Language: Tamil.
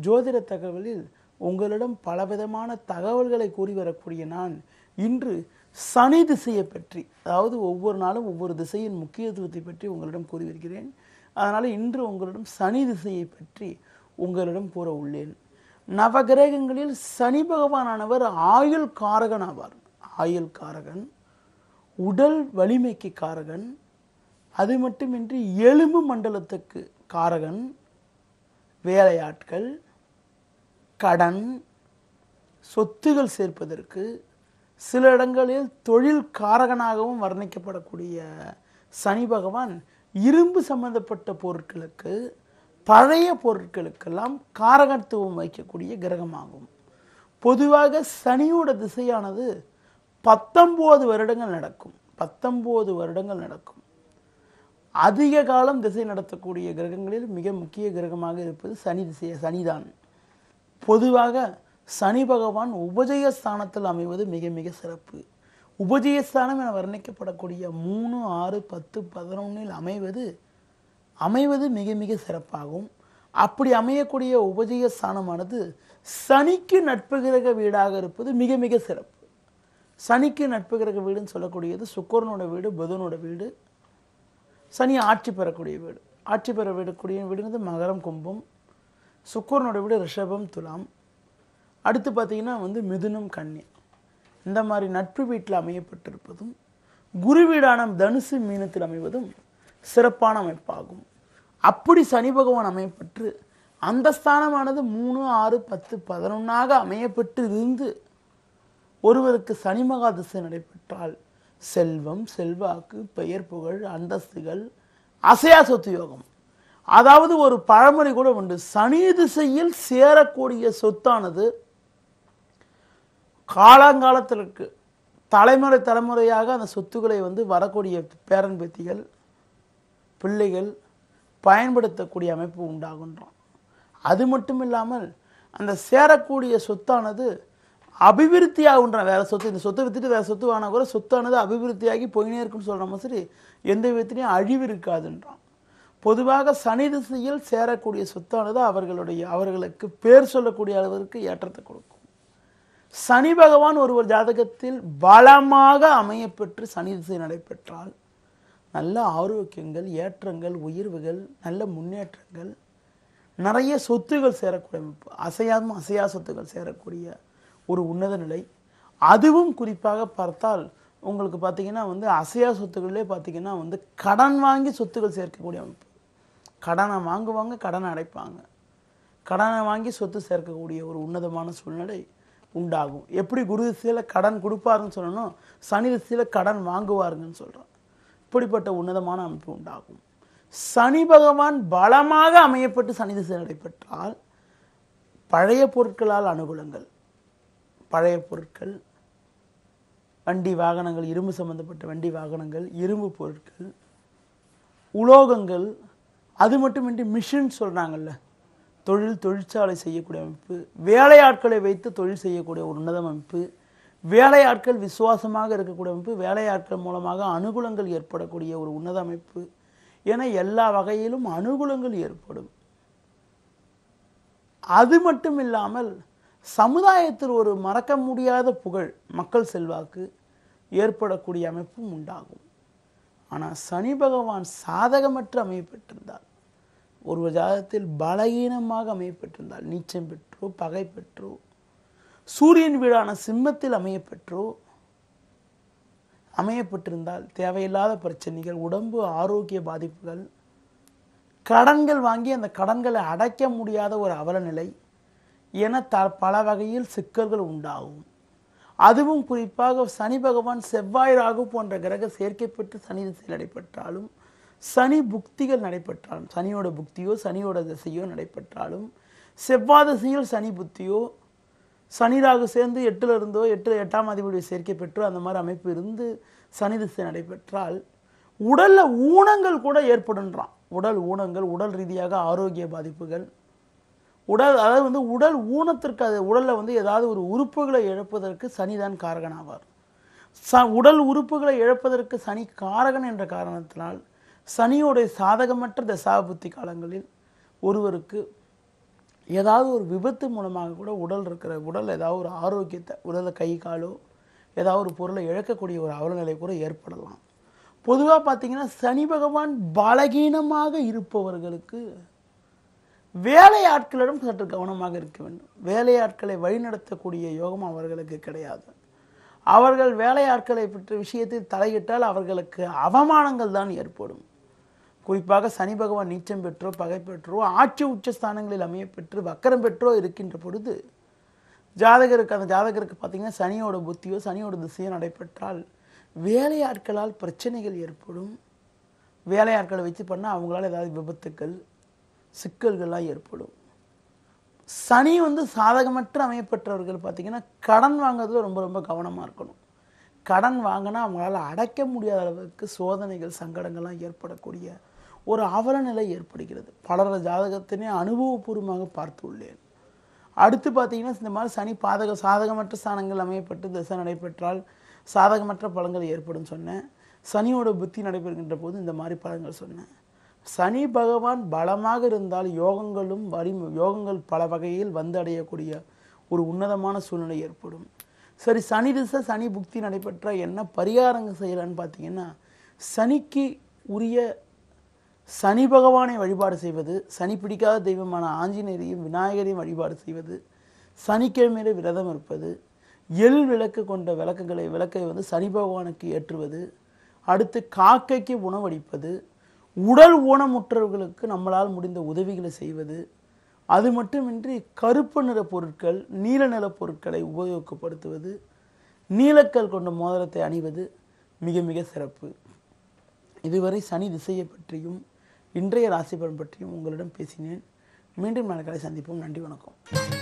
ஜோதிட தகவலில் உங்களிடம் பலவிதமான தகவல்களை கூறி வரக்கூடிய நான் இன்று சனி திசையை பற்றி, அதாவது ஒவ்வொரு நாளும் ஒவ்வொரு திசையின் முக்கியத்துவத்தை பற்றி உங்களிடம் கூறி வருகிறேன். அதனால் இன்று உங்களிடம் சனி திசையை பற்றி உங்களிடம் கூற உள்ளேன். நவகிரகங்களில் சனி பகவானானவர் ஆயுள் காரகன் ஆவார். ஆயுள் காரகன், உடல் வலிமைக்கு காரகன், அது மட்டுமின்றி எலும்பு மண்டலத்துக்கு காரகன், வேலையாட்கள், கடன், சொத்துகள் சேர்ப்பதற்கு, சில இடங்களில் தொழில் காரகனாகவும் வர்ணிக்கப்படக்கூடிய சனி பகவான் இரும்பு சம்பந்தப்பட்ட பொருட்களுக்கு, பழைய பொருட்களுக்கெல்லாம் காரகத்துவம் வைக்கக்கூடிய கிரகமாகும். பொதுவாக சனியோட திசையானது 19 வருடங்கள் நடக்கும். 19 வருடங்கள் நடக்கும். அதிக காலம் திசை நடத்தக்கூடிய கிரகங்களில் மிக முக்கிய கிரகமாக இருப்பது சனிதான். பொதுவாக சனி பகவான் உபஜயஸ்தானத்தில் அமைவது மிக மிக சிறப்பு. உபஜயஸ்தானம் என வர்ணிக்கப்படக்கூடிய 3, 6, 10, 11 அமைவது மிக மிக சிறப்பாகும். அப்படி அமையக்கூடிய உபஜயஸ்தானமானது சனிக்கு நட்பு கிரக வீடாக இருப்பது மிக மிக சிறப்பு. சனிக்கு நட்பு கிரக வீடுன்னு சொல்லக்கூடியது சுக்கிரனோட வீடு, புதனோட வீடு. சனி ஆட்சி பெறக்கூடிய வீடு. ஆட்சி பெற விடக்கூடிய வீடுங்கிறது மகரம், கும்பம். சுக்கிரனோட வீடு ரிஷபம், துலாம். அடுத்து பார்த்தீங்கன்னா மிதுனம், கன்னி. இந்த மாதிரி நட்பு வீட்டில் அமையப்பட்டிருப்பதும், குரு வீடான தனுசு, மீனத்தில் அமைவதும் சிறப்பான அமைப்பாகும். அப்படி சனி பகவான் அமையப்பட்டு அந்த ஸ்தானமானது 3, 6, 10, 11 அமையப்பட்டு இருந்து ஒருவருக்கு சனி மகா திசை நடைபெற்றால் செல்வம், செல்வாக்கு, பெயர், புகழ், அந்தஸ்துகள், அசையா சொத்து யோகம். அதாவது ஒரு பழமொழி கூட உண்டு, சனி திசையில் சேரக்கூடிய சொத்தானது காலங்காலத்திற்கு தலைமுறையாக அந்த சொத்துக்களை வரக்கூடிய பேரன் பேத்திகள், பிள்ளைகள் பயன்படுத்தக்கூடிய அமைப்பு உண்டாகுன்றான். அது மட்டும் இல்லாமல் அந்த சேரக்கூடிய சொத்தானது அபிவிருத்தியாகுன்ற, வேற சொத்து, இந்த சொத்தை வித்துட்டு வேற சொத்து வாங்கினா கூட சொத்தானது அபிவிருத்தியாகி போயினே இருக்குன்னு சொல்கிற மாதிரி எந்த விதத்திலையும் அழிவு இருக்காதுன்றான். பொதுவாக சனி திசையில் சேரக்கூடிய சொத்தானது அவர்களுக்கு பேர் சொல்லக்கூடிய அளவிற்கு ஏற்றத்தை கொடுக்கும். சனி பகவான் ஒருவர் ஜாதகத்தில் பலமாக அமையப்பெற்று சனி திசை நடைபெற்றால் நல்ல ஆரோக்கியங்கள், ஏற்றங்கள், உயர்வுகள், நல்ல முன்னேற்றங்கள், நிறைய சொத்துகள் சேரக்கூடிய அமைப்பு, அசையா சொத்துகள் சேரக்கூடிய ஒரு உன்னத நிலை. அதுவும் குறிப்பாக பார்த்தால் உங்களுக்கு பார்த்தீங்கன்னா அசையா சொத்துக்களே பார்த்தீங்கன்னா கடன் வாங்கி சொத்துக்கள் சேர்க்கக்கூடிய அமைப்பு. கடனை வாங்குவாங்க, கடனை அடைப்பாங்க. கடனை வாங்கி சொத்து சேர்க்கக்கூடிய ஒரு உன்னதமான சூழ்நிலை உண்டாகும். எப்படி குரு திசையில் கடன் கொடுப்பாருன்னு சொல்லணும், சனி திசையில் கடன் வாங்குவாருங்கன்னு சொல்கிறோம். இப்படிப்பட்ட உன்னதமான அமைப்பு உண்டாகும். சனி பகவான் பலமாக அமையப்பட்டு சனி திசை நடைபெற்றால் பழைய பொருட்களால் அனுகூலங்கள், பழைய பொருட்கள், வண்டி வாகனங்கள், இரும்பு சம்பந்தப்பட்ட வண்டி வாகனங்கள், இரும்பு பொருட்கள், உலோகங்கள், அது மட்டுமின்றி மிஷின் சொல்கிறாங்கல்ல, தொழிற்சாலை செய்யக்கூடிய அமைப்பு, வேலையாட்களை வைத்து தொழில் செய்யக்கூடிய ஒரு உன்னத அமைப்பு, வேலையாட்கள் விசுவாசமாக இருக்கக்கூடிய அமைப்பு, வேலையாட்கள் மூலமாக அனுகூலங்கள் ஏற்படக்கூடிய ஒரு உன்னத அமைப்பு என எல்லா வகையிலும் அனுகூலங்கள் ஏற்படும். அது மட்டும் இல்லாமல் சமுதாயத்தில் ஒரு மறக்க முடியாத புகழ், மக்கள் செல்வாக்கு ஏற்படக்கூடிய அமைப்பும் உண்டாகும். ஆனால் சனி பகவான் சாதகமற்று அமையப்பட்டிருந்தால், ஒரு ஜாதகத்தில் பலகீனமாக அமையப்பட்டிருந்தால், நீச்சம் பெற்றோ, பகை பெற்றோ, சூரியன் வீடான சிம்மத்தில் அமையப்பட்டிருந்தால் தேவையில்லாத பிரச்சனைகள், உடம்பு ஆரோக்கிய பாதிப்புகள், கடன்கள் வாங்கி அந்த கடன்களை அடைக்க முடியாத ஒரு அவலநிலை என பல வகையில் சிக்கல்கள் உண்டாகும். அதுவும் குறிப்பாக சனி பகவான், செவ்வாய், ராகு போன்ற கிரக சேர்க்கைப்பட்டு சனி திசை நடைபெற்றாலும், சனி புக்திகள் நடைபெற்றாலும், சனியோட புக்தியோ சனியோட திசையோ நடைபெற்றாலும், செவ்வாய் திசையில் சனி புத்தியோ, சனி ராகு சேர்ந்து 8ல் இருந்தோ 8ஆம் அதிபதியுடைய சேர்க்கை பெற்றோ அந்த மாதிரி அமைப்பு இருந்து சனி திசை நடைபெற்றால் உடலில் ஊனங்கள் கூட ஏற்படுன்றான். உடல் ஊனங்கள், உடல் ரீதியாக ஆரோக்கிய பாதிப்புகள், அதாவது உடல் ஊனத்திற்கு, அது உடலில் ஏதாவது ஒரு உறுப்புகளை இழப்பதற்கு சனிதான் காரகனாவார். உடல் உறுப்புகளை இழப்பதற்கு சனி காரகன் என்ற காரணத்தினால் சனியோடைய சாதகமற்ற தசாபுத்தி காலங்களில் ஒருவருக்கு ஏதாவது ஒரு விபத்து மூலமாக கூட உடல் ஏதாவது ஒரு ஆரோக்கியத்தை உடலில் கை காலோ ஏதாவது ஒரு பொருளை இழக்கக்கூடிய ஒரு அவலநிலை கூட ஏற்படலாம். பொதுவாக பார்த்தீங்கன்னா சனி பகவான் பலகீனமாக இருப்பவர்களுக்கு வேலையாட்களிடம் சற்று கவனமாக இருக்க வேண்டும். வேலையாட்களை வழிநடத்தக்கூடிய யோகம் அவர்களுக்கு கிடையாது. அவர்கள் வேலையாட்களை பற்றிய விஷயத்தில் தலையிட்டால் அவர்களுக்கு அவமானங்கள் தான் ஏற்படும். குறிப்பாக சனி பகவான் நீச்சம் பெற்றோ பகை பெற்றோ ஆட்சி உச்சஸ்தானங்களில் அமைய பெற்று வக்கரம் பெற்றோ இருக்கின்ற பொழுது அந்த ஜாதகருக்கு பார்த்தீங்கன்னா சனியோட புத்தியோ சனியோட திசையோ நடைபெற்றால் வேலையாட்களால் பிரச்சனைகள் ஏற்படும். வேலையாட்களை வச்சு பண்ணால் அவங்களால ஏதாவது விபத்துக்கள் சிக்கல்கள்லாம் ஏற்படும். சனி சாதகமற்ற அமையப்பெற்றவர்கள் பார்த்தீங்கன்னா கடன் வாங்குறதுல ரொம்ப ரொம்ப கவனமாக இருக்கணும். கடன் வாங்கினா அவங்களால அடைக்க முடியாத அளவுக்கு சோதனைகள் சங்கடங்கள்லாம் ஏற்படக்கூடிய ஒரு அவலநிலை ஏற்படுகிறது. பலர ஜாதகத்தினே அனுபவபூர்வமாக பார்த்துள்ளேன். அடுத்து பார்த்தீங்கன்னா இந்த மாதிரி சனி சாதகமற்ற ஸ்தானங்கள் அமையப்பட்டு திசை நடைபெற்றால் சாதகமற்ற பலன்கள் ஏற்படும் சொன்னேன். சனியோட புத்தி நடைபெறுகின்ற போது இந்த மாதிரி பலன்கள் சொன்னேன். சனி பகவான் பலமாக இருந்தால் யோகங்கள் பல வகையில் அடையக்கூடிய ஒரு உன்னதமான சூழ்நிலை ஏற்படும். சரி, சனி திசை சனி புக்தி நடைபெற்ற என்ன பரிகாரங்கள் செய்யலான்னு பார்த்தீங்கன்னா சனிக்கு உரிய சனி பகவானை வழிபாடு செய்வது, சனி பிடிக்காத தெய்வமான ஆஞ்சநேயரையும் விநாயகரையும் வழிபாடு செய்வது, சனிக்கிழமையில விரதம் இருப்பது, எள் விளக்கு கொண்ட விளக்கை சனி பகவானுக்கு ஏற்றுவது, அடுத்து காக்கைக்கு உணவளிப்பது, உடல் ஊனமுற்றவர்களுக்கு நம்மளால் முடிந்த உதவிகளை செய்வது, அது மட்டுமின்றி கருப்பு நிற பொருட்கள் நீல நிற பொருட்களை உபயோகப்படுத்துவது, நீலக்கல் கொண்ட மோதிரத்தை அணிவது மிக மிக சிறப்பு. இதுவரை சனி திசையை பற்றியும் இன்றைய ராசி பலன் பற்றியும் உங்களிடம் பேசினேன். மீண்டும் நாளை சந்திப்போம். நன்றி, வணக்கம்.